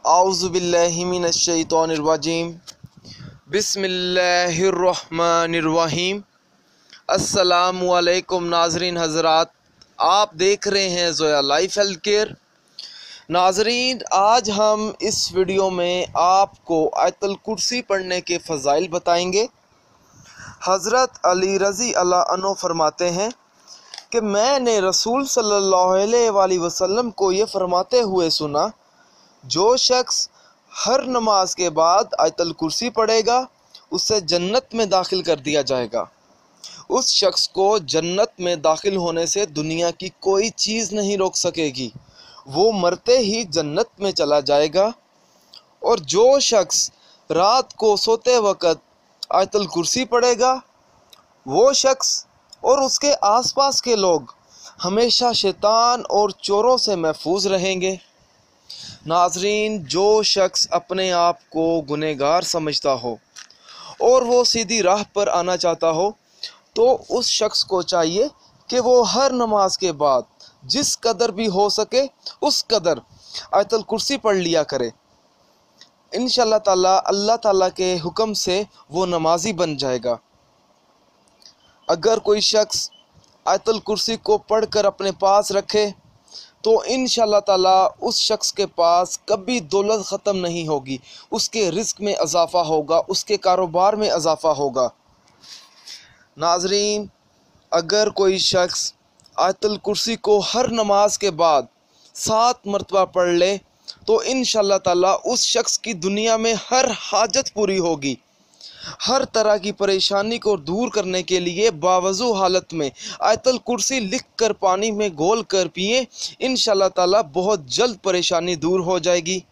औज़ुबिल्लाहि मिनश्शैतानिर्रजीम बिस्मिल्लाहिर्रहमानिर्रहीम। अस्सलामु अलैकुम नाज़रीन हज़रात, आप देख रहे हैं ज़ोया लाइफ हेल्थ केयर। नाज़रीन, आज हम इस वीडियो में आपको आयतुल कुर्सी पढ़ने के फ़ज़ाइल बताएंगे। हज़रत अली रज़ी अल्लाह अन्हु फरमाते हैं कि मैंने रसूल सल्लल्लाहु अलैहि वसल्लम को ये फरमाते हुए सुना, जो शख्स हर नमाज के बाद आयतुल कुर्सी पढ़ेगा उसे जन्नत में दाखिल कर दिया जाएगा। उस शख्स को जन्नत में दाखिल होने से दुनिया की कोई चीज़ नहीं रोक सकेगी, वो मरते ही जन्नत में चला जाएगा। और जो शख्स रात को सोते वक़्त आयतुल कुर्सी पढ़ेगा, वो शख्स और उसके आसपास के लोग हमेशा शैतान और चोरों से महफूज रहेंगे। नाज़रीन, जो शख्स अपने आप को गुनहगार समझता हो और वो सीधी राह पर आना चाहता हो, तो उस शख्स को चाहिए कि वो हर नमाज के बाद जिस कदर भी हो सके उस कदर आयतुल कुर्सी पढ़ लिया करे। इंशाअल्लाह ताला अल्लाह ताला के हुक्म से वो नमाजी बन जाएगा। अगर कोई शख्स आयतुल कुर्सी को पढ़कर अपने पास रखे तो इंशाअल्लाह ताला उस शख्स के पास कभी दौलत ख़त्म नहीं होगी, उसके रिस्क में इजाफ़ा होगा, उसके कारोबार में इजाफ़ा होगा। नाज़रीन, अगर कोई शख्स आयतुल कुर्सी को हर नमाज के बाद 7 मरतबा पढ़ ले तो इंशाअल्लाह ताला उस शख्स की दुनिया में हर हाजत पूरी होगी। हर तरह की परेशानी को दूर करने के लिए बावजू हालत में आयतुल कुर्सी लिख कर पानी में घोल कर पिए, इंशाअल्लाह ताला बहुत जल्द परेशानी दूर हो जाएगी।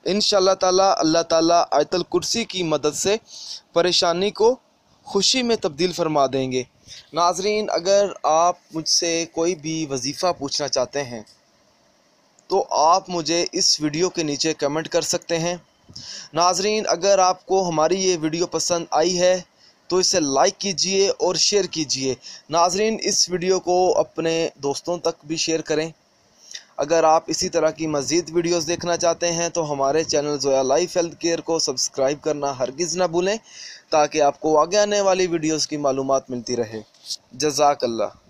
इंशाअल्लाह ताला अल्लाह ताला आयतुल कुर्सी की मदद से परेशानी को खुशी में तब्दील फरमा देंगे। नाज़रीन, अगर आप मुझसे कोई भी वजीफ़ा पूछना चाहते हैं तो आप मुझे इस वीडियो के नीचे कमेंट कर सकते हैं। नाज़रीन, अगर आपको हमारी ये वीडियो पसंद आई है तो इसे लाइक कीजिए और शेयर कीजिए। नाज़रीन, इस वीडियो को अपने दोस्तों तक भी शेयर करें। अगर आप इसी तरह की मज़ीद वीडियोस देखना चाहते हैं तो हमारे channel Zoya life health care को सब्सक्राइब करना हरगिज़ ना भूलें, ताकि आपको आगे आने वाली वीडियोस की मालूमात मिलती रहे। जज़ाकल्लाह।